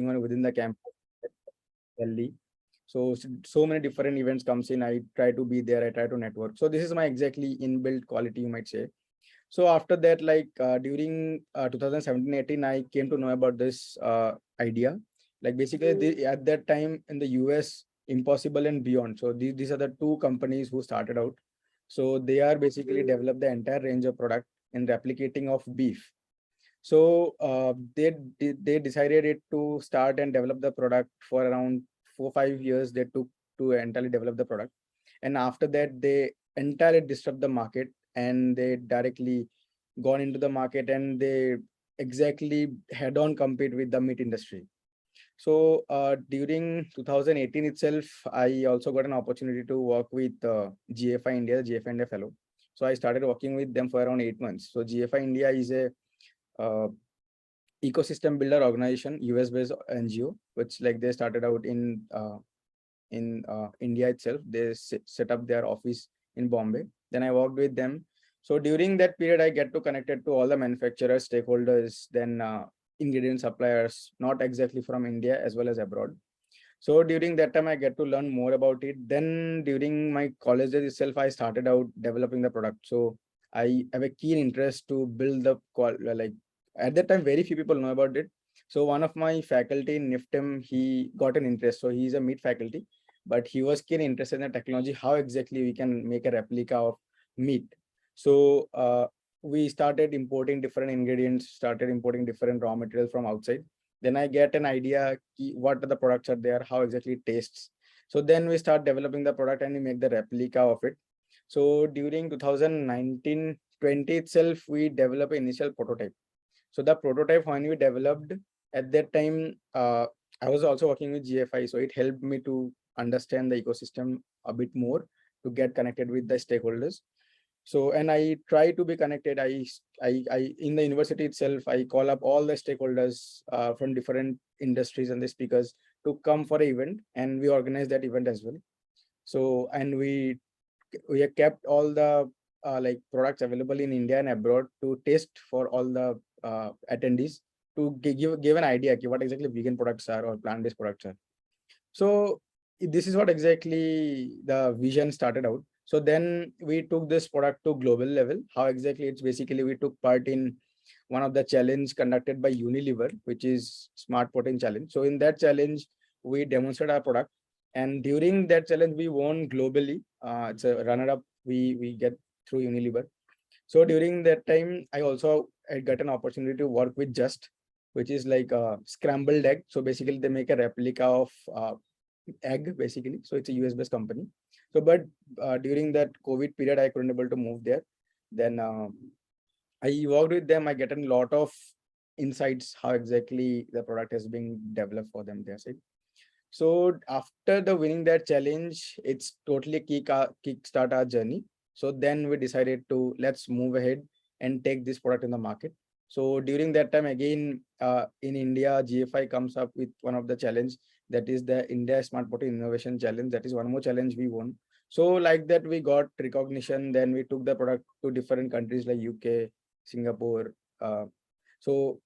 on within the campus, Delhi. So many different events comes in. I try to be there. I try to network. So this is my exactly inbuilt quality, you might say. So after that, like during 2017-18, I came to know about this idea. Like basically, at that time in the US, Impossible and Beyond. So these are the two companies who started out. So they are basically developed the entire range of product in replicating of beef. So they decided it to start and develop the product for around 4 5 years. They took to entirely develop the product, and after that they entirely disrupt the market, and they directly gone into the market, and they exactly head on compete with the meat industry. So during 2018 itself, I also got an opportunity to work with GFI India, GFI India fellow. So I started working with them for around 8 months. So GFI India is a uh, ecosystem builder organization, US based NGO, which like they started out in India itself. They set up their office in Bombay. Then I worked with them. So during that period, I get to connected to all the manufacturers, stakeholders, then ingredient suppliers, not exactly from India as well as abroad. So during that time, I get to learn more about it. Then during my college days itself, I started out developing the product. So I have a keen interest to build the like at that time, very few people know about it. So one of my faculty in NIFTM, he got an interest. So he's a meat faculty, but he was keen interested in the technology, how exactly we can make a replica of meat. So we started importing different ingredients, started importing different raw materials from outside. Then I get an idea what are the products are there, how exactly it tastes. So then we start developing the product and we make the replica of it. So during 2019-20 itself, we develop an initial prototype. So the prototype when we developed at that time, I was also working with GFI, so it helped me to understand the ecosystem a bit more, to get connected with the stakeholders. So, and I try to be connected. I in the university itself, I call up all the stakeholders from different industries and the speakers to come for an event, and we organize that event as well. So, and we have kept all the like products available in India and abroad to test for all the attendees, to give an idea of what exactly vegan products are or plant-based products are. So this is what exactly the vision started out. So then we took this product to global level. How exactly? It's basically we took part in one of the challenge conducted by Unilever, which is Smart Protein Challenge. So in that challenge, we demonstrated our product, and during that challenge, we won globally. It's a runner-up we get through Unilever. So during that time, I got an opportunity to work with Just, which is like a scrambled egg. So basically, they make a replica of egg basically. So it's a US based company. So but during that COVID period, I couldn't able to move there. Then I worked with them. I get a lot of insights how exactly the product has been developed for them. Their side. So after the winning that challenge, it's totally kickstart our journey. So then we decided to let's move ahead and take this product in the market. So during that time again, in India, GFI comes up with one of the challenge, that is the India Smart Protein Innovation Challenge. That is one more challenge we won. So like that we got recognition. Then we took the product to different countries like UK, Singapore. So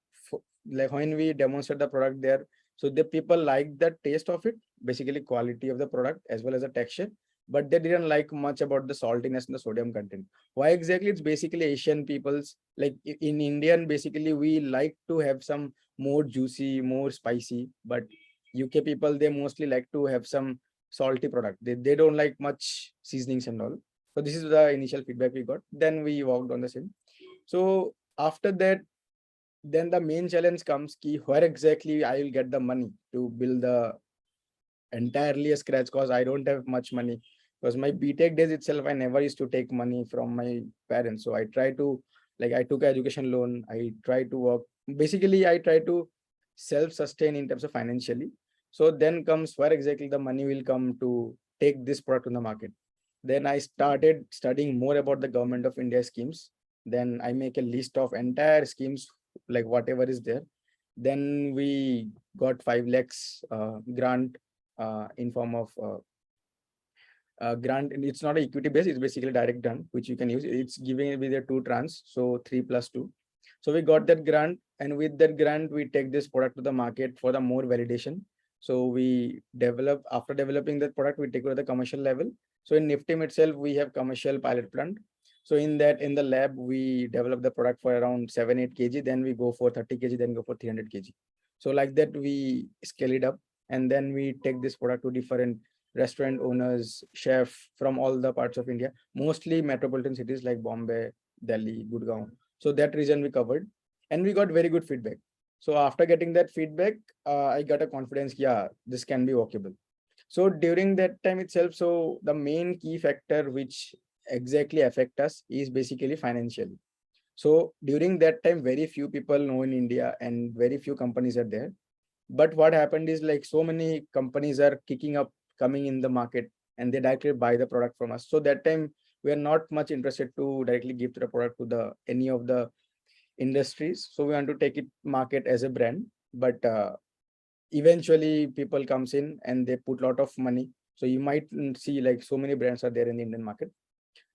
like when we demonstrate the product there, so the people like the taste of it, basically quality of the product as well as the texture, but they didn't like much about the saltiness and the sodium content. Why exactly? It's basically Asian people's, like in Indian, basically we like to have some more juicy, more spicy, but UK people, they mostly like to have some salty product. They don't like much seasonings and all. So this is the initial feedback we got. Then we worked on the same. So after that, then the main challenge comes key, where exactly I will get the money to build the entirely a scratch, because I don't have much money. Because my BTech days itself, I never used to take money from my parents. So I try to, like I took education loan, I try to work. Basically, I try to self-sustain in terms of financially. So then comes where exactly the money will come to take this product on the market. Then I started studying more about the government of India schemes. Then I make a list of entire schemes, like whatever is there. Then we got 5 lakhs grant in form of grant, and it's not an equity base, it's basically direct grant which you can use. It's giving it with a 2 trans, so 3 plus 2. So we got that grant, and with that grant, we take this product to the market for the more validation. So we develop, after developing that product, we take it to the commercial level. So in Niftim itself, we have commercial pilot plant. So in that, in the lab, we develop the product for around 7-8 kg, then we go for 30 kg, then go for 300 kg. So like that, we scale it up, and then we take this product to different restaurant owners, chef from all the parts of India, mostly metropolitan cities like Bombay, Delhi, Gurgaon. So that region we covered, and we got very good feedback. So after getting that feedback, I got a confidence, yeah, this can be workable. So during that time itself, so the main key factor which exactly affect us is basically financial. So during that time, very few people know in India and very few companies are there. But what happened is like so many companies are kicking up, coming in the market, and they directly buy the product from us. So that time we are not much interested to directly give the product to the any of the industries. So we want to take it market as a brand. But eventually people comes in and they put a lot of money. So you might see like so many brands are there in the Indian market.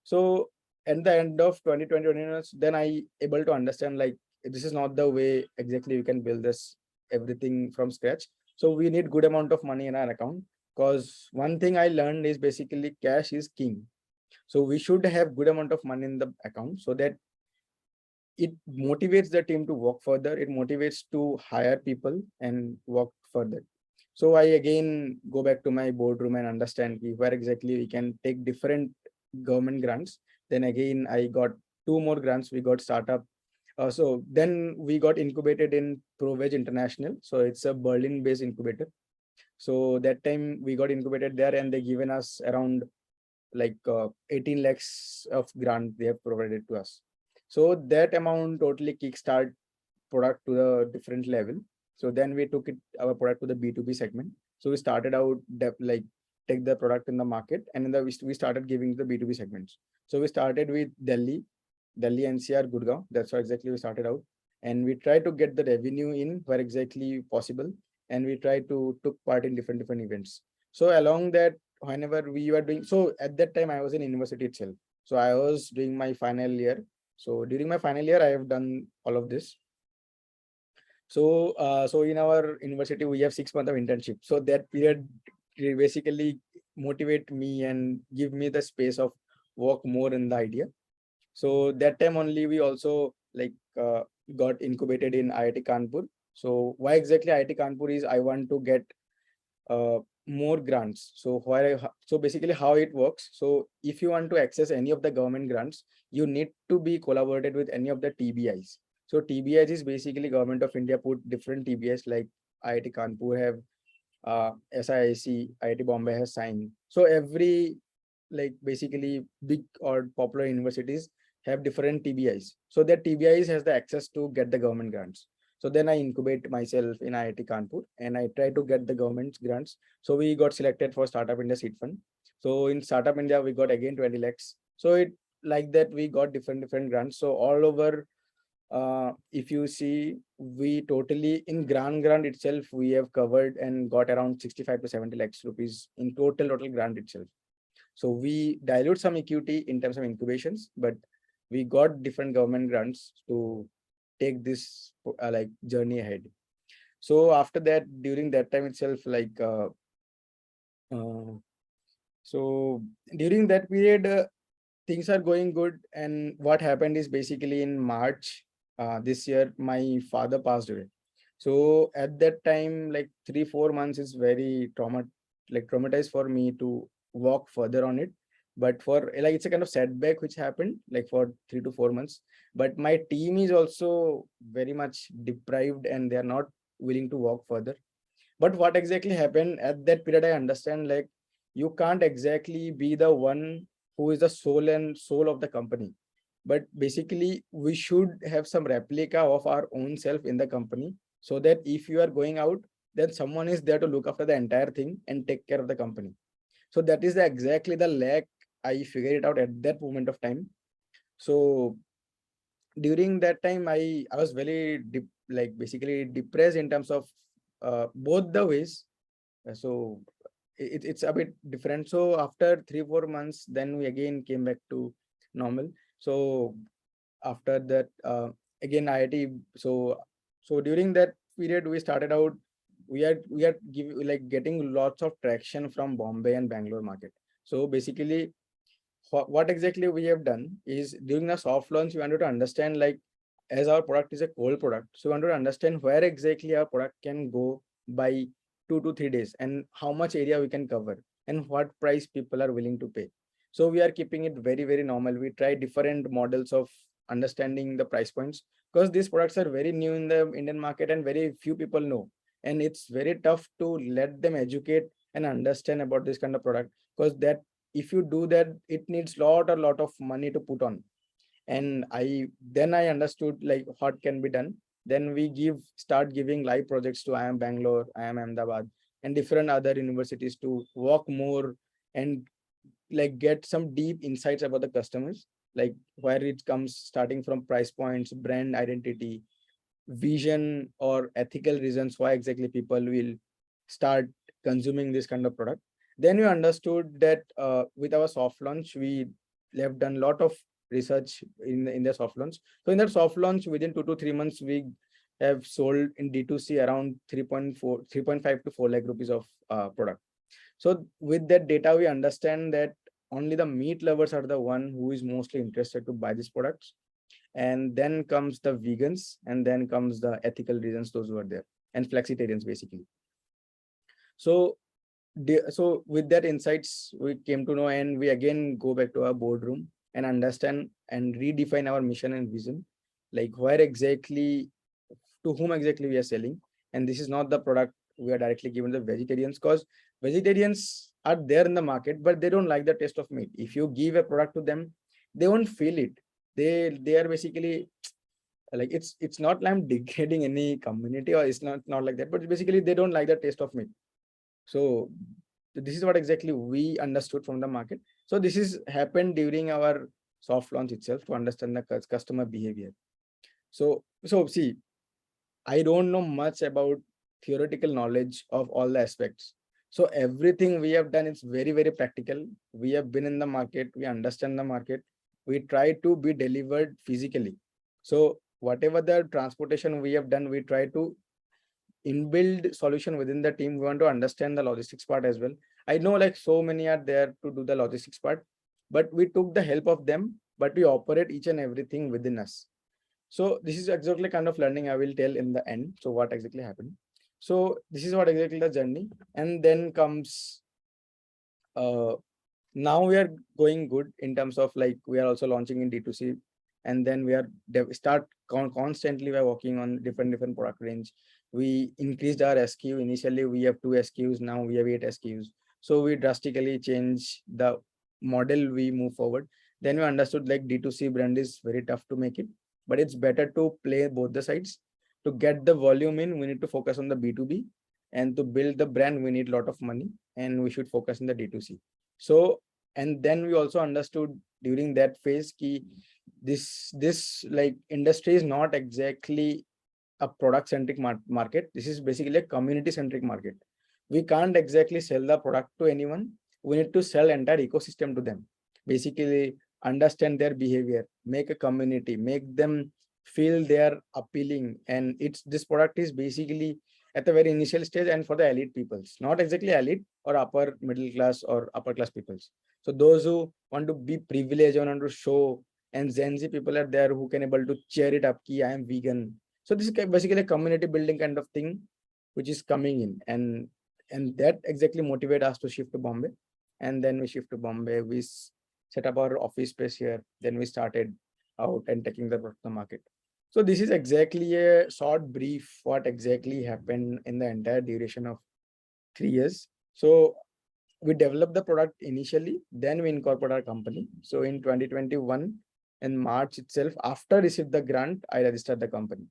So at the end of 2020, then I able to understand like this is not the way exactly we can build this everything from scratch. So we need good amount of money in our account, because one thing I learned is basically cash is king. So we should have good amount of money in the account so that it motivates the team to work further. It motivates to hire people and work further. So I again go back to my boardroom and understand where exactly we can take different government grants. Then again, I got two more grants. We got startup. So then we got incubated in ProVeg International. So it's a Berlin-based incubator. So that time we got incubated there, and they given us around like 18 lakhs of grant they have provided to us. So that amount totally kickstart product to the different level. So then we took it our product to the B2B segment. So we started out like take the product in the market, and in the we started giving the B2B segments. So we started with Delhi NCR, Gurgaon. That's how exactly we started out. And we try to get the revenue in where exactly possible. And we try to took part in different events. So along that, whenever we were doing, so at that time I was in university itself. So I was doing my final year. So during my final year, I have done all of this. So, so in our university, we have 6 months of internship. So that period basically motivate me and give me the space of work more in the idea. So that time only we also like got incubated in IIT Kanpur. So why exactly IIT Kanpur is I want to get more grants. So so basically how it works. So if you want to access any of the government grants, you need to be collaborated with any of the TBIs. So TBIs is basically Government of India put different TBIs like IIT Kanpur have SIIC, IIT Bombay has signed. So every like basically big or popular universities have different TBIs. So that TBIs has the access to get the government grants. So then I incubate myself in IIT Kanpur and I try to get the government grants. So we got selected for Startup India Seed Fund. So in Startup India, we got again 20 lakhs. So it like that we got different grants. So all over, if you see, we totally in grant itself, we have covered and got around 65 to 70 lakhs rupees in total grant itself. So we dilute some equity in terms of incubations, but we got different government grants to take this like journey ahead. So after that, during that time itself, like uh, so during that period, things are going good. And what happened is basically in March this year, my father passed away. So at that time, like 3-4 months is very traumatized for me to walk further on it. But for like it's a kind of setback which happened like for 3 to 4 months. But my team is also very much deprived and they are not willing to walk further. But what exactly happened at that period, I understand like you can't exactly be the one who is the soul of the company. But basically, we should have some replica of our own self in the company so that if you are going out, then someone is there to look after the entire thing and take care of the company. So that is exactly the lack I figured it out at that moment of time. So during that time, I was very like basically depressed in terms of both the ways. So it's a bit different. So after 3-4 months, then we again came back to normal. So after that, again IIT. So So during that period, we started out, getting lots of traction from Bombay and Bangalore market. So basically, what exactly we have done is during the soft launch, we wanted to understand, like, as our product is a cold product, so we wanted to understand where exactly our product can go by 2 to 3 days, and how much area we can cover, and what price people are willing to pay. So we are keeping it very, very normal. We try different models of understanding the price points, because these products are very new in the Indian market and very few people know. And it's very tough to let them educate and understand about this kind of product, because that if you do that, it needs lot of money to put on. And I understood like what can be done. Then we start giving live projects to IIM Bangalore, IIM Ahmedabad, and different other universities to work more and like get some deep insights about the customers, like where it comes, starting from price points, brand identity, vision, or ethical reasons why exactly people will start consuming this kind of product. Then we understood that with our soft launch, we have done a lot of research in the soft launch. So in that soft launch, within 2 to 3 months, we have sold in D2C around 3.5 to 4 lakh rupees of product. So with that data, we understand that only the meat lovers are the one who is mostly interested to buy these products. And then comes the vegans, and then comes the ethical reasons, those who are there, and flexitarians basically. So so with that insights, we came to know, and we again go back to our boardroom and understand and redefine our mission and vision, like where exactly, to whom exactly we are selling. And this is not the product we are directly given to vegetarians, because vegetarians are there in the market, but they don't like the taste of meat. If you give a product to them, they won't feel it. They are basically like, it's not like I'm degrading any community, or it's not like that, but basically they don't like the taste of meat. So this is what exactly we understood from the market. So this is happened during our soft launch itself, to understand the customer behavior. So see, I don't know much about theoretical knowledge of all the aspects. So everything we have done is very, very practical. We have been in the market, we understand the market, we try to be delivered physically. So whatever the transportation we have done, we try to inbuild solution within the team. We want to understand the logistics part as well. I know like so many are there to do the logistics part, but we took the help of them, but we operate each and everything within us. So this is exactly kind of learning I will tell in the end. So what exactly happened? So this is what exactly the journey. And then comes uh now we are going good in terms of like, we are also launching in D2C, and then we are constantly we're working on different product range. We increased our SKU. Initially we have 2 SKUs, now we have 8 SKUs. So we drastically change the model, we move forward. Then we understood like D2C brand is very tough to make it, but it's better to play both the sides. To get the volume in, we need to focus on the B2B, and to build the brand, we need a lot of money, and we should focus on the D2C. So, and then we also understood during that phase key, this like industry is not exactly a product centric market. This is basically a community centric market. We can't exactly sell the product to anyone. We need to sell entire ecosystem to them. Basically understand their behavior, make a community, make them feel they are appealing. And it's, this product is basically at the very initial stage and for the elite peoples, not exactly elite or upper middle class or upper class peoples. So those who want to be privileged, want to show, and Gen Z people are there who can able to cheer it up, ki I am vegan. So this is basically a community building kind of thing which is coming in, and that exactly motivate us to shift to Bombay. And then we shift to Bombay, we set up our office space here, then we started out and taking the product to the market. So this is exactly a short brief what exactly happened in the entire duration of 3 years. So we developed the product initially, then we incorporate our company. So in 2021, in March itself, after received the grant, I registered the company.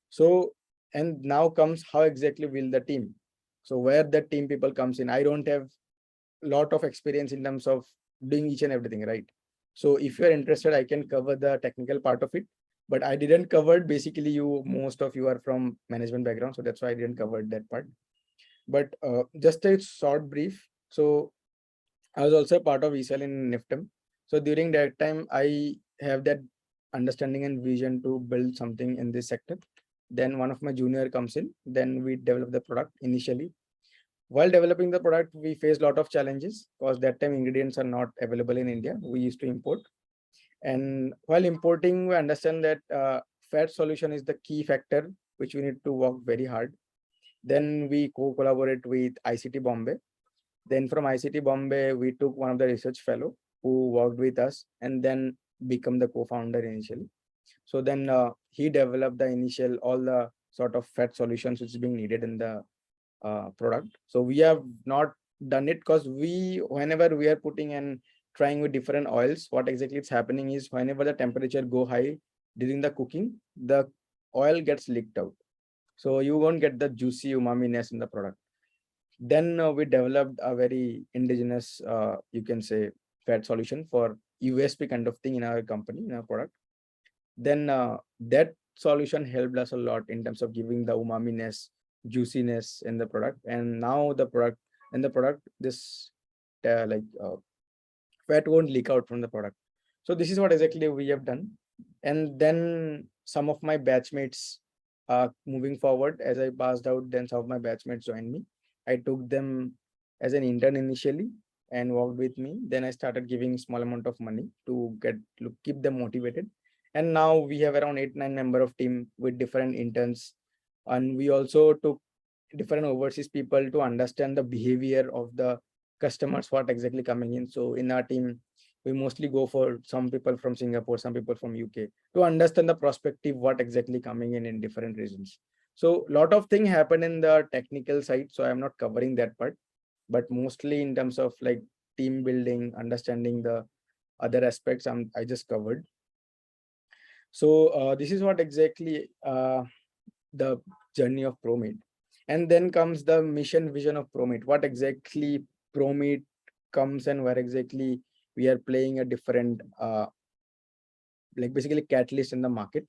So, and now comes how exactly will the team. So where the team people comes in, I don't have a lot of experience in terms of doing each and everything, right? So if you're interested, I can cover the technical part of it, but I didn't cover it. Basically, most of you are from management background, so that's why I didn't cover that part. But just a short brief. So I was also a part of ESL in NIFTM. So during that time, I have that understanding and vision to build something in this sector. Then one of my junior comes in. Then we develop the product initially. While developing the product, we faced a lot of challenges because that time ingredients are not available in India. We used to import. And while importing, we understand that fat solution is the key factor, which we need to work very hard. Then we co-collaborate with ICT Bombay. Then from ICT Bombay, we took one of the research fellow who worked with us and then become the co-founder initially. So then he developed the initial, all the sort of fat solutions which is being needed in the product. So we have not done it because whenever we are putting and trying with different oils, what exactly is happening is whenever the temperature go high during the cooking, the oil gets leaked out. So you won't get the juicy umami-ness in the product. Then we developed a very indigenous, you can say, fat solution for USP kind of thing in our company, in our product. Then that solution helped us a lot in terms of giving the umami-ness, juiciness in the product. And now the product, this fat won't leak out from the product. So this is what exactly we have done. And then some of my batchmates moving forward, as I passed out, then some of my batchmates joined me. I took them as an intern initially and worked with me. Then I started giving small amount of money to keep them motivated. And now we have around 8-9 member of team with different interns. And we also took different overseas people to understand the behavior of the customers, what exactly coming in. So in our team, we mostly go for some people from Singapore, some people from UK to understand the perspective, what exactly coming in different regions. So a lot of things happen in the technical side. So I'm not covering that part, but mostly in terms of like team building, understanding the other aspects, I just covered. So this is what exactly the journey of ProMeet. And then comes the mission vision of ProMeet. What exactly ProMeet comes and where exactly we are playing a different, like basically catalyst in the market.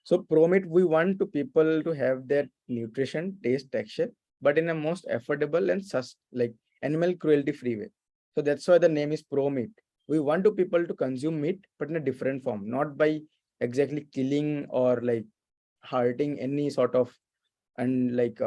So ProMeet, we want to people to have their nutrition, taste, texture, but in a most affordable and like animal cruelty free way. So that's why the name is ProMeet. We want to people to consume meat, but in a different form, not by exactly killing or like hurting any sort of and like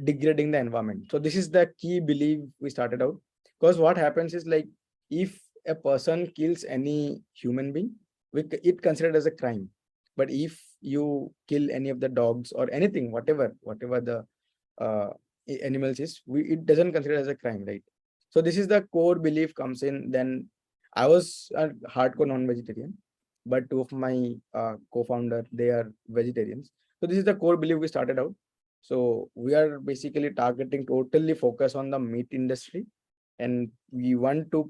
degrading the environment. So this is the key belief we started out, because what happens is like if a person kills any human being, it considered as a crime. But if you kill any of the dogs or anything, whatever the animals is, it doesn't consider as a crime, right? So this is the core belief comes in. Then I was a hardcore non-vegetarian, but two of my co-founder, they are vegetarians. So this is the core belief we started out. So we are basically targeting totally focus on the meat industry, and we want to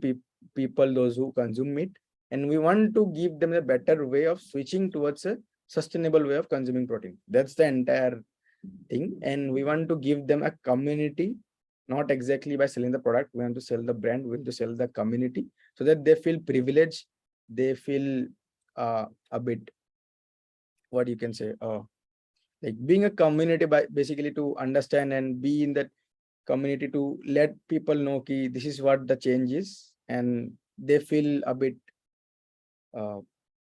people those who consume meat, and we want to give them a better way of switching towards a sustainable way of consuming protein. That's the entire thing. And we want to give them a community, not exactly by selling the product. We want to sell the brand, we want to sell the community so that they feel privileged. They feel a bit, what you can say, like being a community, by basically to understand and be in that community to let people know ki this is what the change is, and they feel a bit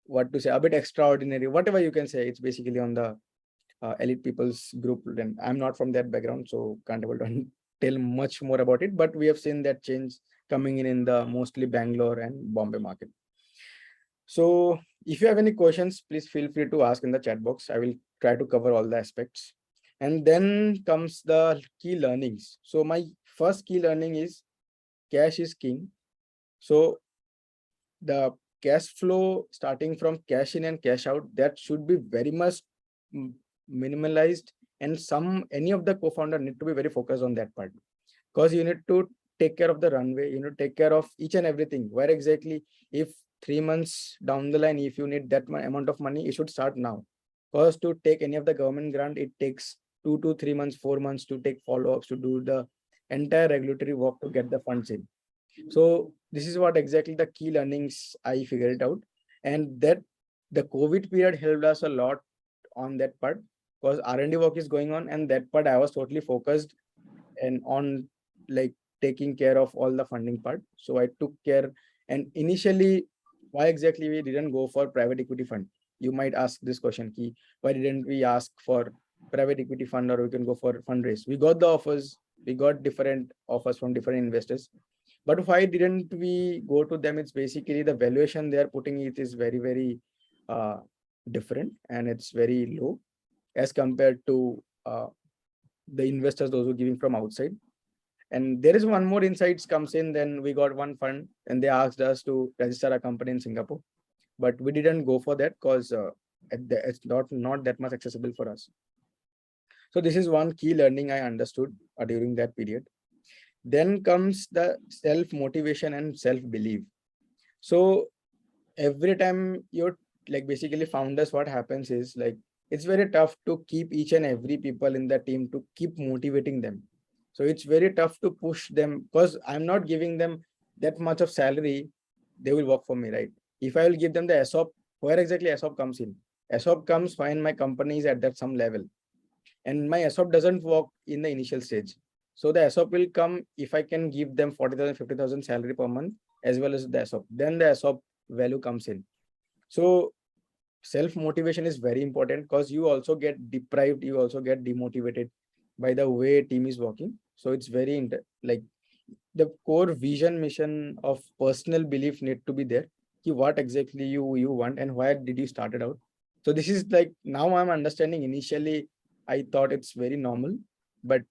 what to say, a bit extraordinary, whatever you can say. It's basically on the elite people's group, and I'm not from that background, so can't able to tell much more about it, but we have seen that change coming in the mostly Bangalore and Bombay market. So if you have any questions, please feel free to ask in the chat box. I will try to cover all the aspects. And then comes the key learnings. So my first key learning is cash is king. So the cash flow starting from cash in and cash out, that should be very much minimalized. And any of the co-founder need to be very focused on that part, because you need to take care of the runway, you need to take care of each and everything. Where exactly, if 3 months down the line, if you need that amount of money, you should start now. Because to take any of the government grant, it takes 2 to 3 months, 4 months to take follow-ups, to do the entire regulatory work to get the funds in. So this is what exactly the key learnings I figured out. And that the COVID period helped us a lot on that part, because R&D work is going on, and that part I was totally focused and on like taking care of all the funding part. So I took care. And initially, why exactly we didn't go for private equity fund? You might ask this question, key, why didn't we ask for private equity fund, or we can go for fundraise. We got the offers, we got different offers from different investors. But why didn't we go to them? It's basically the valuation they are putting it is very, very different, and it's very low as compared to the investors, those who are giving from outside. And there is one more insights comes in. Then we got one fund and they asked us to register a company in Singapore, but we didn't go for that because it's not that much accessible for us. So this is one key learning I understood during that period. Then comes the self-motivation and self-belief. So every time you're like basically founders, what happens is like it's very tough to keep each and every people in the team to keep motivating them. So it's very tough to push them because I'm not giving them that much of salary. They will work for me, right? If I will give them the ESOP, where exactly ESOP comes in? ESOP comes when my company is at that some level, and my ESOP doesn't work in the initial stage. So the ESOP will come if I can give them 40,000, 50,000 salary per month as well as the ESOP. Then the ESOP value comes in. So self-motivation is very important because you also get deprived, you also get demotivated by the way team is working. So it's very like the core vision mission of personal belief need to be there. What exactly you want and why did you started out? So this is like now I'm understanding. Initially I thought it's very normal, but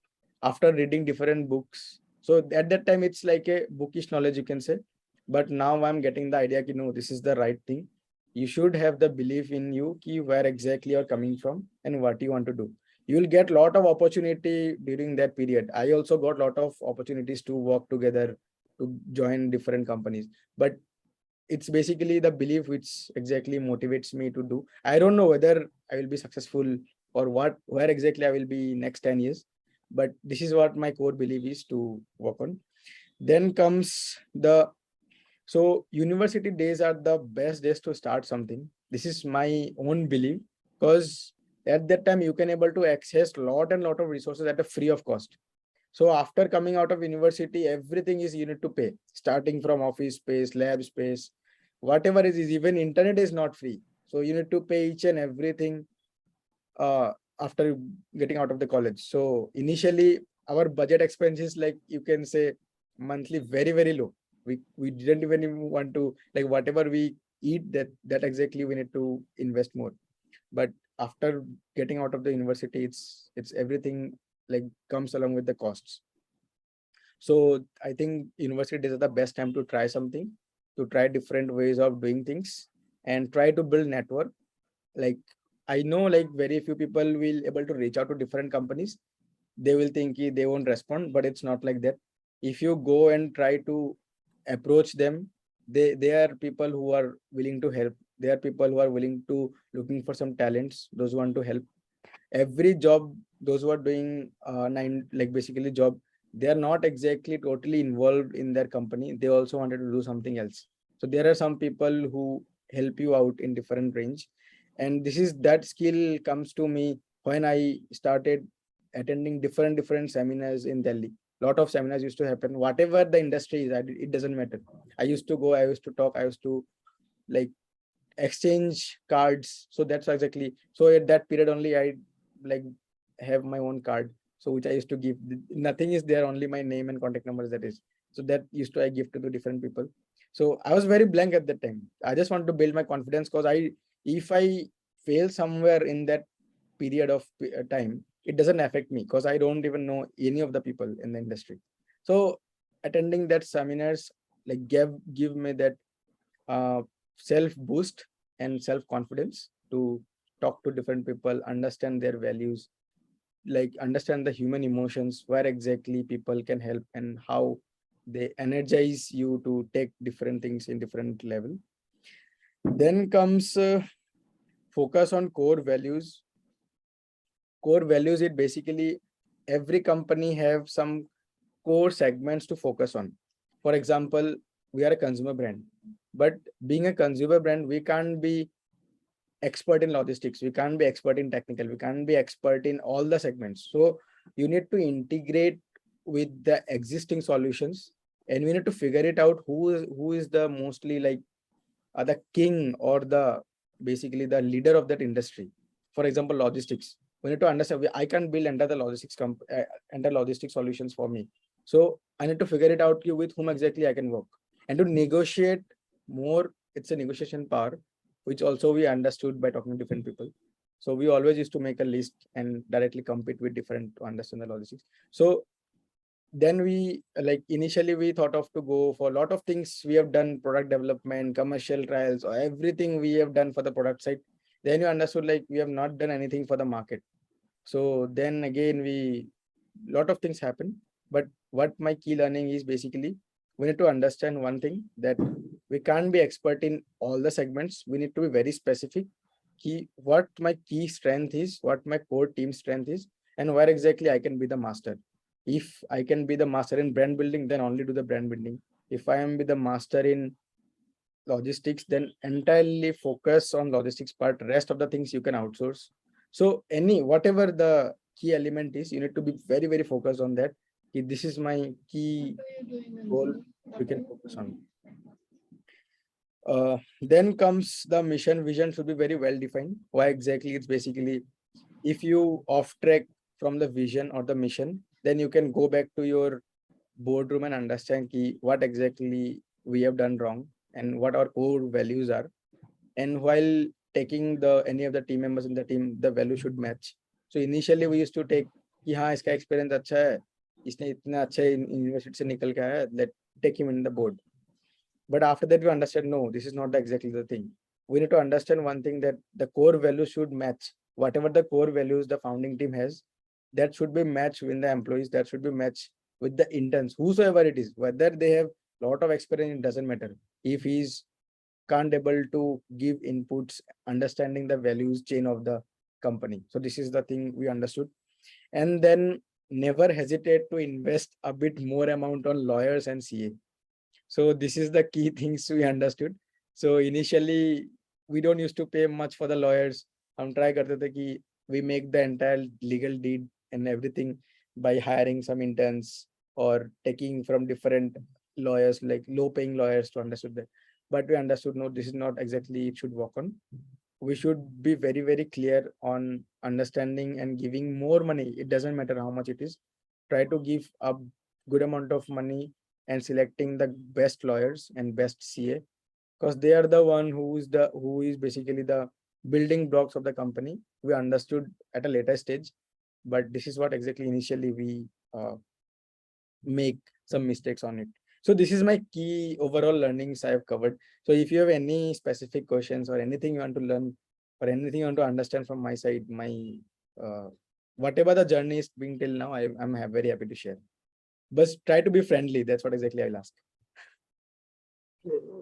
after reading different books, so at that time it's like a bookish knowledge, you can say, but now I'm getting the idea that no, this is the right thing. You should have the belief in you where exactly you're coming from and what you want to do. You will get a lot of opportunity during that period. I also got a lot of opportunities to work together, to join different companies, but it's basically the belief which exactly motivates me to do. I don't know whether I will be successful or where exactly I will be next 10 years, but this is what my core belief is to work on. Then comes the, so university days are the best days to start something. This is my own belief because at that time you can able to access lot and lot of resources at a free of cost. So after coming out of university, everything is you need to pay, starting from office space, lab space, whatever it is, even internet is not free. So you need to pay each and everything after getting out of the college. So initially our budget expenses, like you can say monthly, very, very low. We didn't even want to, like whatever we eat, that exactly we need to invest more. But after getting out of the university, it's everything like comes along with the costs. So I think university days are the best time to try something, to try different ways of doing things and try to build network. Like I know like very few people will able to reach out to different companies. They will think they won't respond, but it's not like that. If you go and try to approach them, they are people who are willing to help. They are people who are willing to looking for some talents, those who want to help. Every job, those who are doing like basically job, they are not exactly totally involved in their company. They also wanted to do something else. So there are some people who help you out in different range. And this is that skill comes to me when I started attending different seminars in Delhi. Lot of seminars used to happen, whatever the industry is, it doesn't matter. I used to go, I used to talk, I used to like exchange cards. So that's exactly, so at that period only I like have my own card, so which I used to give. Nothing is there, only my name and contact numbers, that is. So that used to I give to the different people. So I was very blank at that time. I just want to build my confidence because if I fail somewhere in that period of time, it doesn't affect me because I don't even know any of the people in the industry. So attending that seminars like give me that self boost and self confidence to talk to different people, understand their values, like understand the human emotions, where exactly people can help and how they energize you to take different things in different level. Then comes focus on core values. Core values, it basically every company have some core segments to focus on. For example, we are a consumer brand, but being a consumer brand, we can't be expert in logistics, we can't be expert in technical, we can't be expert in all the segments. So you need to integrate with the existing solutions, and we need to figure it out who is the mostly like the king or the basically the leader of that industry. For example, logistics, We need to understand, I can't build entire the entire logistics solutions for me. So I need to figure it out with whom exactly I can work. And to negotiate more, it's a negotiation power, which also we understood by talking to different people. So we always used to make a list and directly compete with different to understand the logistics. So then we like initially we thought of to go for a lot of things. We have done product development, commercial trials, or everything we have done for the product side. Then you understood like we have not done anything for the market. So then again, lot of things happen. But what my key learning is basically, we need to understand one thing, that we can't be expert in all the segments. We need to be very specific. What my key strength is, what my core team strength is, and where exactly I can be the master. If I can be the master in brand building, then only do the brand building. If I am be the master in logistics, then entirely focus on logistics part. Rest of the things you can outsource. So whatever the key element is, you need to be very, very focused on that. This is my key goal we can focus on. Then comes the mission. Vision should be very well defined. Why exactly? It's basically, if you off track from the vision or the mission, then you can go back to your boardroom and understand what exactly we have done wrong and what our core values are. And while taking any of the team members in the team, the value should match. So initially we used to take कि हाँ इसका experience अच्छा है, इसने इतना अच्छा university से निकल के आया, let take him in the board. But after that we understand, no, this is not exactly the thing. We need to understand one thing, that the core values should match. Whatever the core values the founding team has, that should be matched with the employees, that should be matched with the interns, whosoever it is, whether they have a lot of experience, it doesn't matter. If he's can't able to give inputs, understanding the values chain of the company. So this is the thing we understood. And then never hesitate to invest a bit more amount on lawyers and CA. So this is the key things we understood. So initially we don't used to pay much for the lawyers. हम try करते थे कि we make the entire legal deed and everything by hiring some interns or taking from different lawyers, like low paying lawyers, to understand that. But we understood, no, this is not exactly it should work on. We should be very, very clear on understanding and giving more money. It doesn't matter how much it is. Try to give a good amount of money and selecting the best lawyers and best CA, because they are the one who is basically the building blocks of the company. We understood at a later stage, but this is what exactly initially we make some mistakes on it. So this is my key overall learnings I have covered. So if you have any specific questions or anything you want to learn or anything you want to understand from my side, whatever the journey is being till now, I'm very happy to share. But try to be friendly. That's what exactly I'll ask.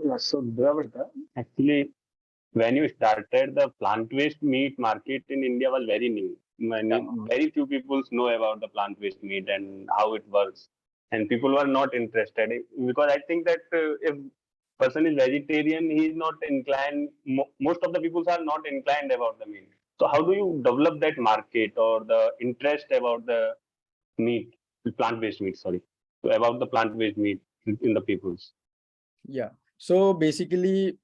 Yeah, so Devabrata, actually, when you started, the plant-based meat market in India was very new. Very few people know about the plant-based meat and how it works, and people were not interested because I think that if person is vegetarian, he is not inclined. Most of the people are not inclined about the meat. So how do you develop that market or the interest about the meat, plant-based meat? Sorry, so about the plant-based meat in the peoples. Yeah. So basically,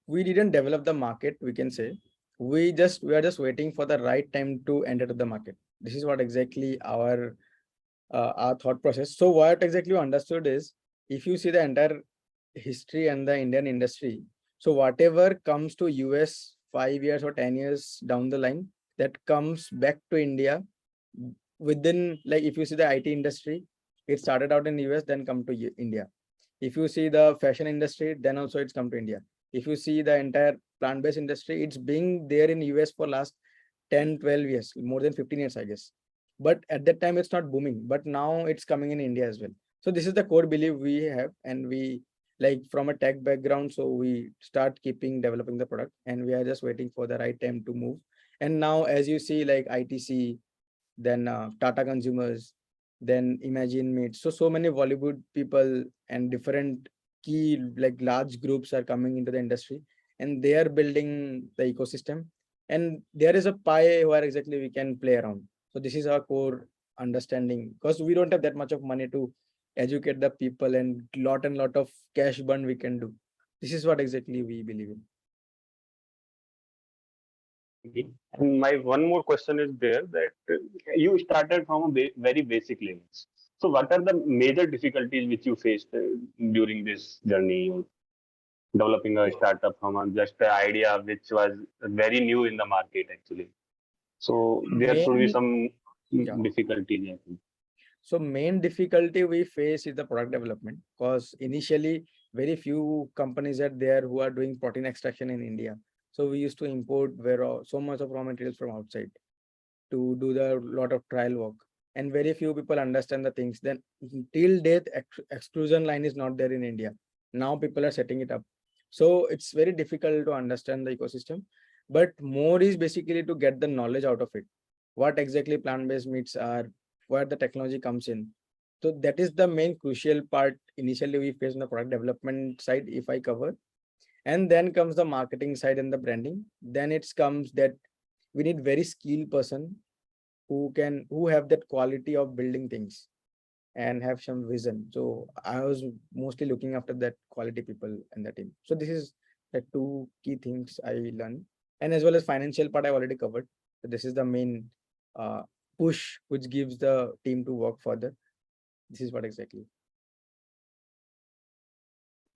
we didn't develop the market, we can say. We are just waiting for the right time to enter the market. This is what exactly our thought process. So what exactly we understood is, if you see the entire history and the Indian industry, so whatever comes to US 5 years or 10 years down the line, that comes back to India within, like if you see the IT industry, it started out in US, then come to India. If you see the fashion industry, then also it's come to India. If you see the entire plant-based industry, it's been there in US for last 10, 12 years, more than 15 years, I guess. But at that time, it's not booming. But now it's coming in India as well. So this is the core belief we have. And we, like from a tech background, so we start keeping developing the product. And we are just waiting for the right time to move. And now, as you see, like ITC, then Tata Consumers, then Imagine Meet. So many Bollywood people and different key like large groups are coming into the industry, and they are building the ecosystem. And there is a pie where exactly we can play around. So this is our core understanding, because we don't have that much of money to educate the people, and lot of cash burn we can do. This is what exactly we believe in. Okay. And my one more question is there that you started from a very basic levels. So what are the major difficulties which you faced during this journey of developing a startup from just an idea which was very new in the market actually? So there should be Main, some yeah. difficulties, I think. So main difficulty we face is the product development, because initially very few companies are there who are doing protein extraction in India. So we used to import so much of raw materials from outside to do the lot of trial work, and very few people understand the things. Then till date exclusion line is not there in India. Now people are setting it up, so it's very difficult to understand the ecosystem. But more is basically to get the knowledge out of it, what exactly plant-based meats are, where the technology comes in. So that is the main crucial part initially we face on the product development side, if I cover. And then comes the marketing side and the branding. Then it comes that we need very skilled person who have that quality of building things and have some vision. So I was mostly looking after that quality people in the team. So this is the two key things I learned. And as well as financial part I already covered. So this is the main uh, push which gives the team to work further. This is what exactly.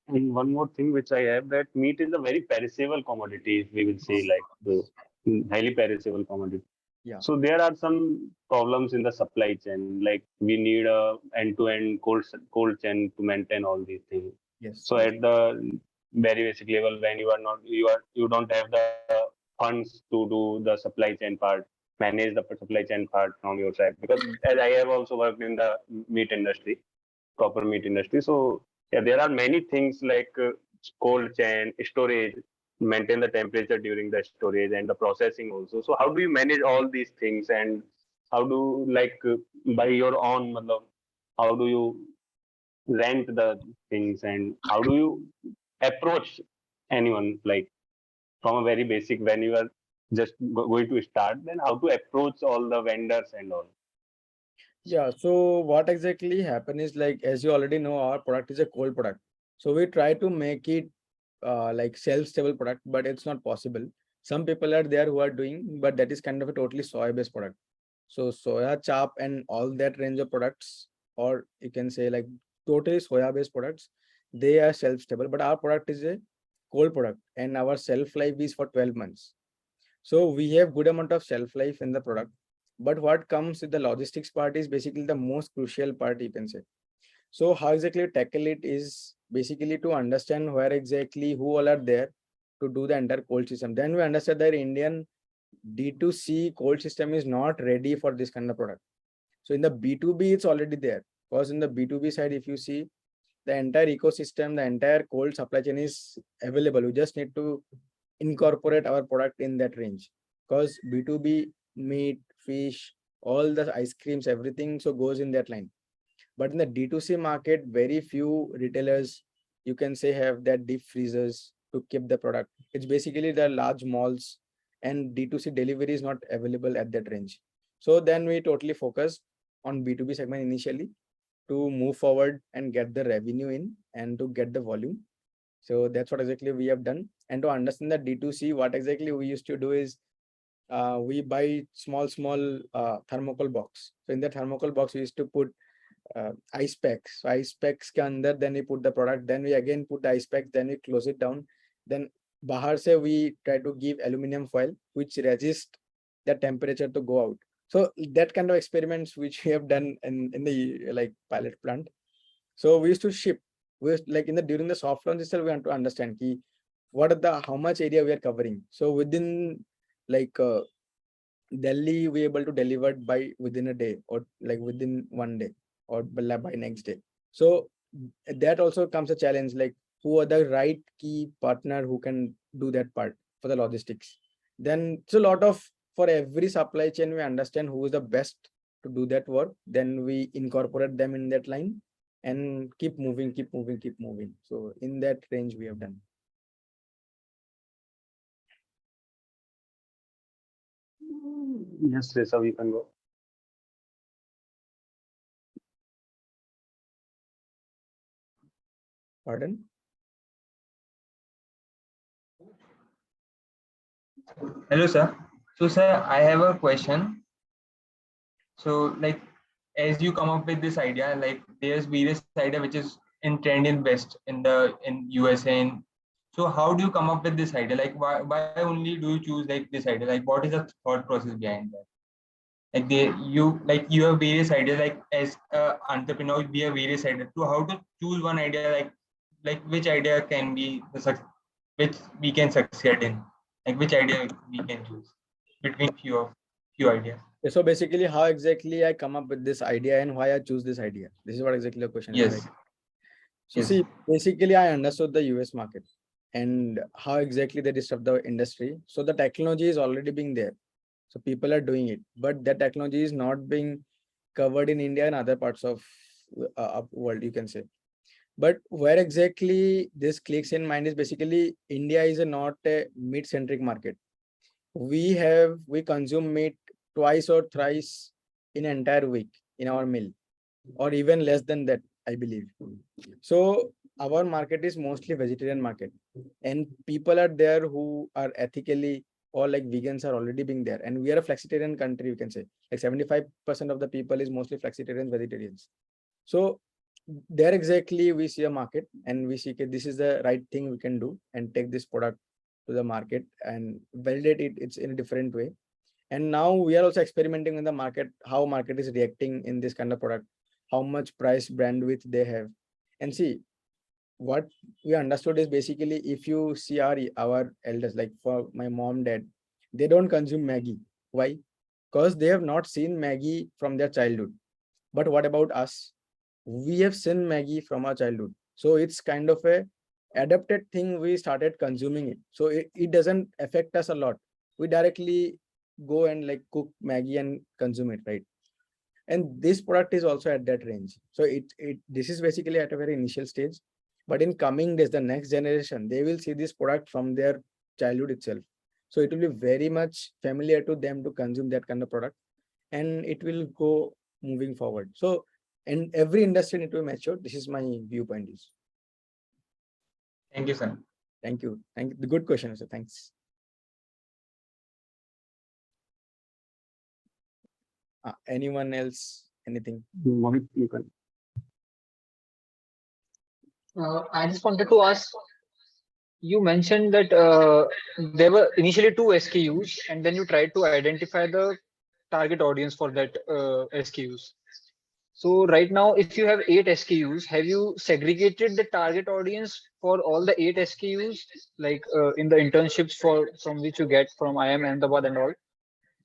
And one more thing which I have, that meat is a very perishable commodity, if we will say like the highly perishable commodity. Yeah. So there are some problems in the supply chain. Like we need a end-to-end cold chain to maintain all these things. Yes. So Yes. at the very basic level, when you don't have the funds to do the supply chain part, manage the supply chain part from your side. Because as I have also worked in the meat industry, proper meat industry. So yeah, there are many things like cold chain, storage, maintain the temperature during the storage and the processing also. So how do you manage all these things, and how do like by your own, how do you rent the things, and how do you approach anyone like from a very basic, when you are just going to start, then how to approach all the vendors and all? Yeah, so what exactly happened is, like, as you already know, our product is a cold product. So we try to make it like shelf-stable product, but it's not possible. Some people are there who are doing, but that is kind of a totally soy-based product. So soya chop and all that range of products, or you can say like totally soya-based products, they are shelf-stable. But our product is a cold product, and our shelf life is for 12 months. So we have good amount of shelf life in the product. But what comes with the logistics part is basically the most crucial part, you can say. So how exactly tackle it is basically to understand where exactly who all are there to do the entire cold system. Then we understand that Indian D2C cold system is not ready for this kind of product. So in the B2B, it's already there. Because in the B2B side, if you see, the entire ecosystem, the entire cold supply chain is available. We just need to incorporate our product in that range, because B2B, meat, fish, all the ice creams, everything so goes in that line. But in the D2C market, very few retailers, you can say, have that deep freezers to keep the product. It's basically the large malls, and D2C delivery is not available at that range. So then we totally focused on B2B segment initially to move forward and get the revenue in and to get the volume. So that's what exactly we have done. And to understand the D2C, what exactly we used to do is we buy small thermocol box. So in the thermocol box, we used to put ice packs. So ice packs ke andar, then we put the product, then we again put the ice packs, then we close it down. Then bahar se we try to give aluminum foil, which resist the temperature to go out. So that kind of experiments which we have done in the like pilot plant. So we used to ship. We used, like in the during the soft launch itself, we want to understand ki, what are the how much area we are covering. So within like Delhi, we able to deliver by within a day, or like within one day, or by next day. So that also comes a challenge, like who are the right key partner who can do that part for the logistics. Then it's a lot of, for every supply chain we understand who is the best to do that work. Then we incorporate them in that line and keep moving, keep moving, keep moving. So in that range we have done. Yes, Risa, we can go. Pardon? Hello, sir. So, sir, I have a question. So, like, as you come up with this idea, like, there's various idea which is in trend in West in USA. And so, how do you come up with this idea? Like, why only do you choose like this idea? Like, what is the thought process behind that? Like, you have various ideas. Like, as a entrepreneur, we have various ideas. So, how to choose one idea? Like which idea can be which we can succeed in? Like, which idea we can choose between few ideas? So basically, how exactly I come up with this idea and why I choose this idea. This is what exactly the question is, right? Yes. So Yes. see, basically I understood the US market and how exactly they disrupt the industry. So the technology is already being there. So people are doing it, but that technology is not being covered in India and other parts of world, you can say. But where exactly this clicks in mind is basically India is not a meat-centric market. We consume meat twice or thrice in an entire week in our meal, or even less than that, I believe. So our market is mostly vegetarian market, and people are there who are ethically or like vegans are already being there, and we are a flexitarian country. You can say like 75% of the people is mostly flexitarian vegetarians. So there exactly we see a market, and we see okay, this is the right thing we can do and take this product to the market and validate it. It's in a different way. And now we are also experimenting in the market, how market is reacting in this kind of product, how much price bandwidth they have. And see, what we understood is basically if you see our elders, like for my mom, dad, they don't consume Maggie. Why? Because they have not seen Maggie from their childhood. But what about us? We have seen Maggie from our childhood. So it's kind of a adapted thing. We started consuming it. So it doesn't affect us a lot. We directly go and like cook Maggie and consume it, right? And this product is also at that range. So this is basically at a very initial stage. But in coming days, the next generation, they will see this product from their childhood itself. So it will be very much familiar to them to consume that kind of product, and it will go moving forward. So in every industry need to be matured. This is my viewpoint is. Thank you, sir. Thank you. Thank you. The good question, sir. Thanks. Anyone else? Anything? Mohit, you can. I just wanted to ask, you mentioned that there were initially two SKUs, and then you tried to identify the target audience for that SKUs. So right now, if you have 8 SKUs, have you segregated the target audience for all the 8 SKUs, like in the internships from which you get from IIM Ahmedabad and all?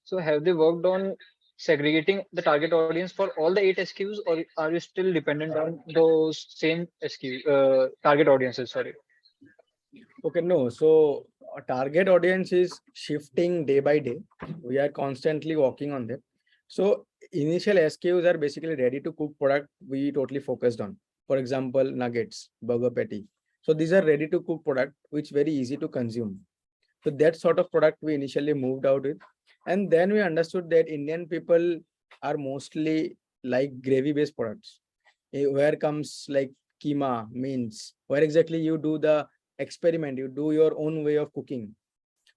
So have they worked on segregating the target audience for all the 8 SKUs, or are you still dependent on those same SKU target audiences? Sorry. Okay, no. So target audience is shifting day by day. We are constantly working on that. So initial SKUs are basically ready to cook product we totally focused on. For example, nuggets, burger patty. So these are ready to cook product which very easy to consume. So that sort of product we initially moved out with. And then we understood that Indian people are mostly like gravy based products. Where comes like keema, means, where exactly you do the experiment, you do your own way of cooking.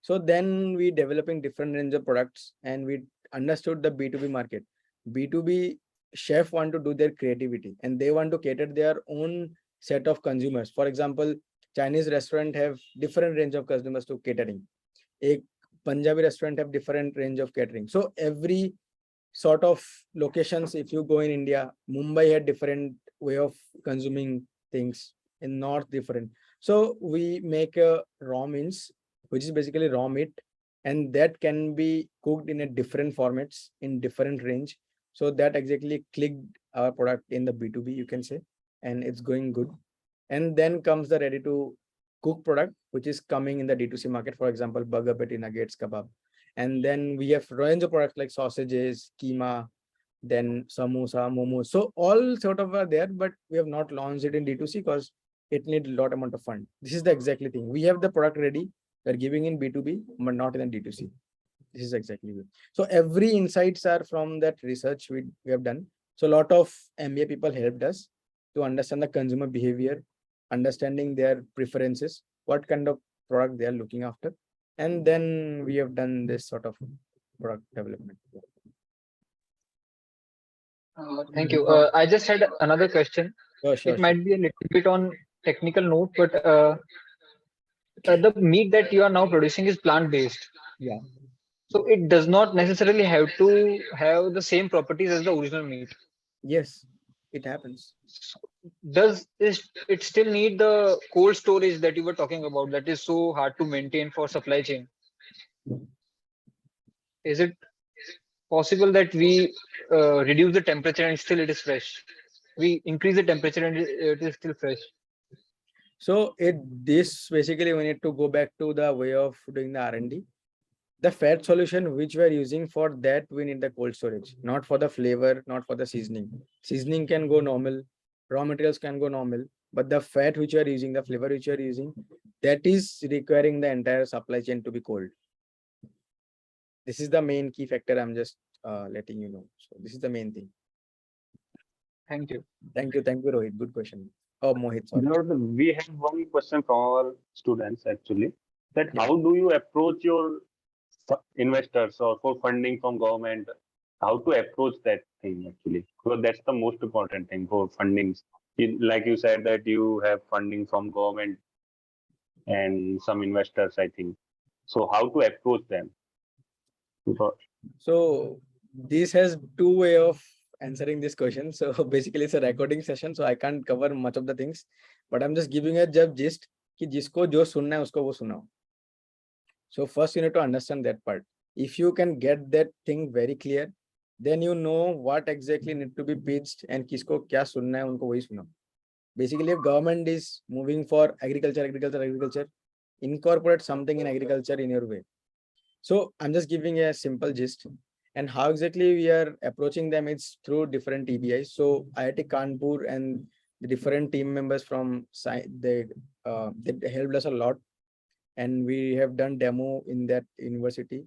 So then we developing different range of products, and we understood the B2B market. B2B chef want to do their creativity, and they want to cater their own set of consumers. For example, Chinese restaurant have different range of customers to catering. A Punjabi restaurant have different range of catering. So every sort of locations, if you go in India, Mumbai had different way of consuming things, in North different. So we make a raw means, which is basically raw meat, and that can be cooked in a different formats in different range. So that exactly clicked our product in the B2B, you can say, and it's going good. And then comes the ready to cook product, which is coming in the D2C market, for example, burger patty, nuggets, kebab. And then we have range of products like sausages, keema, then samosa, momos. So all sort of are there, but we have not launched it in D2C because it needs a lot amount of fund. This is the exactly thing. We have the product ready. We're giving in B2B, but not in the D2C. This is exactly it. So every insights are from that research we have done. So a lot of MBA people helped us to understand the consumer behavior, understanding their preferences, what kind of product they are looking after. And then we have done this sort of product development. Thank you. I just had another question. Sure. It might be a little bit on technical note, but the meat that you are now producing is plant-based. Yeah. So it does not necessarily have to have the same properties as the original meat. Yes, it happens. Does it still need the cold storage that you were talking about that is so hard to maintain for supply chain? Is it possible that we reduce the temperature and still it is fresh? We increase the temperature and it is still fresh. So this basically we need to go back to the way of doing the R&D. The fat solution which we are using for that, we need the cold storage, not for the flavor, not for the seasoning. Seasoning can go normal, raw materials can go normal, but the fat which you are using, the flavor which you are using, that is requiring the entire supply chain to be cold. This is the main key factor. I'm just letting you know. So this is the main thing. Thank you. Thank you, Rohit. Good question. Oh, Mohit, sorry. We have one question from our students actually. That Yeah. how do you approach your investors or for funding from government? How to approach that thing actually? Because that's the most important thing for fundings. Like you said that you have funding from government and some investors, I think. So how to approach them? So this has two way of answering this question. So basically it's a recording session, so I can't cover much of the things, but I'm just giving a gist कि जिसको जो सुनना है उसको वो सुनाओ. So first you need to understand that part. If you can get that thing very clear, then you know what exactly need to be pitched and किसको क्या सुनना है उनको वही सुनाओ. Basically, if government is moving for agriculture, incorporate something in agriculture in your way. So I'm just giving a simple gist. And how exactly we are approaching them is through different TBIs. So IIT Kanpur and the different team members from they helped us a lot, and we have done demo in that university.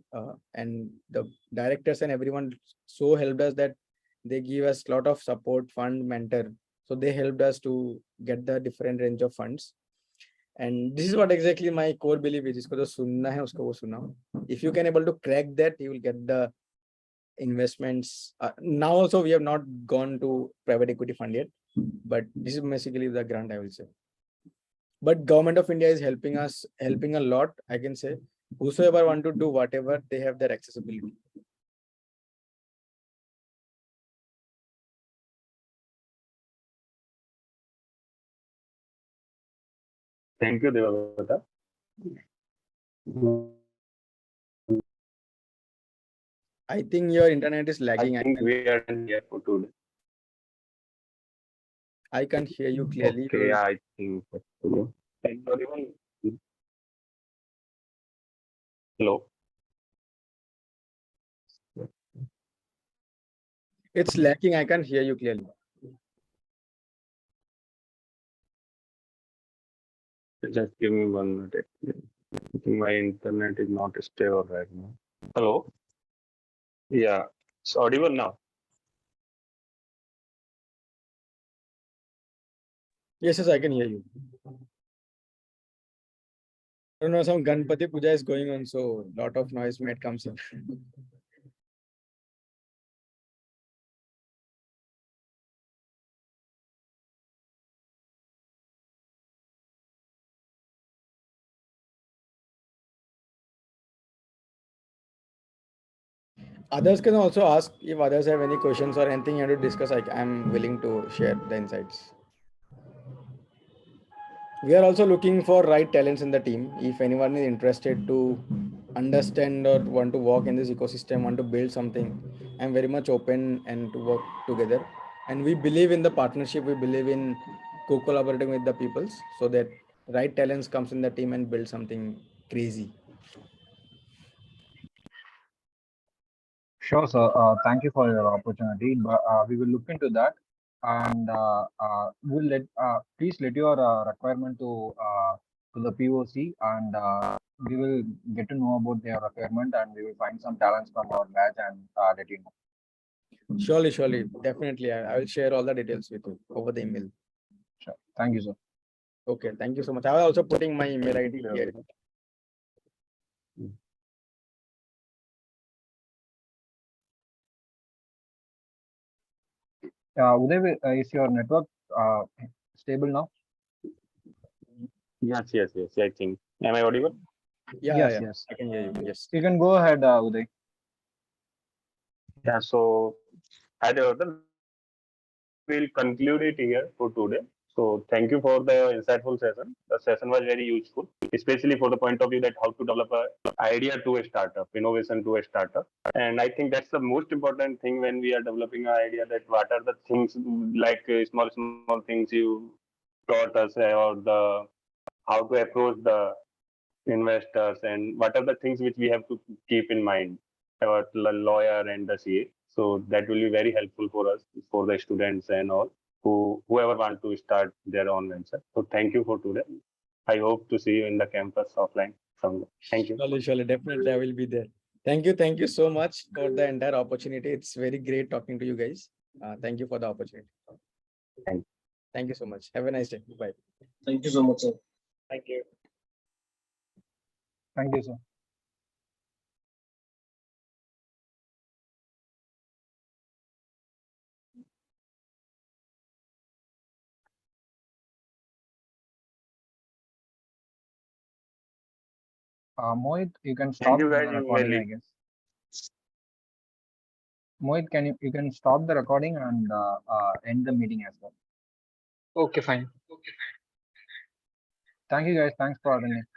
And the directors and everyone so helped us that they give us a lot of support, fund, mentor. So they helped us to get the different range of funds. And this is what exactly my core belief is. जिसको जो सुनना है उसको वो सुनाओ. If you can able to crack that, you will get the investments. Now also we have not gone to private equity fund yet, but this is basically the grant I will say. But government of India is helping us, helping a lot. I can say whosoever want to do whatever, they have their accessibility. Thank you, Devavata. I think your internet is lagging. I think we are done here for today. I can't hear you clearly. Okay, I think. Hello. It's lagging. I can't hear you clearly. Just give me 1 minute. I think my internet is not stable right now. Hello. Yeah, it's audible now. Yes, I can hear you. I don't know, some Ganpati Puja is going on, so lot of noise might come in. Others can also ask if others have any questions or anything you want to discuss. I'm willing to share the insights. We are also looking for right talents in the team. If anyone is interested to understand or want to walk in this ecosystem, want to build something, I'm very much open and to work together. And we believe in the partnership. We believe in co-collaborating with the peoples so that right talents comes in the team and build something crazy. Sure, sir. Thank you for your opportunity. But we will look into that, and we'll please let your requirement to the POC, and we will get to know about their requirement, and we will find some talents from our batch and let you know. Surely, definitely. I will share all the details with you over the email. Sure. Thank you, sir. Okay, thank you so much. I was also putting my email ID here. Uday, is your network stable now? Yes, yes, yes. I think. Am I audible? Yeah, Yes, yeah, yes. I can hear you. Yes. You can go ahead, Uday. Yeah. So, as I ordered, we'll conclude it here for today. So, thank you for the insightful session. The session was very useful, especially for the point of view that how to develop a idea to a startup, innovation to a startup. And I think that's the most important thing when we are developing an idea. That what are the things like small things you taught us about the how to approach the investors and what are the things which we have to keep in mind about the lawyer and the CA. So that will be very helpful for us, for the students and all whoever want to start their own venture. So thank you for today. I hope to see you in the campus offline someday. Thank you. Surely, surely, definitely, I will be there. Thank you so much for the entire opportunity. It's very great talking to you guys. Thank you for the opportunity. Thank you. Thank you so much. Have a nice day. Bye. Thank you so much, sir. Thank you. Thank you, sir. Mohit, you can Thank stop you the guys. recording, I guess. Mohit, you can stop the recording and end the meeting as well. Okay, fine. Thank you, guys. Thanks for attending.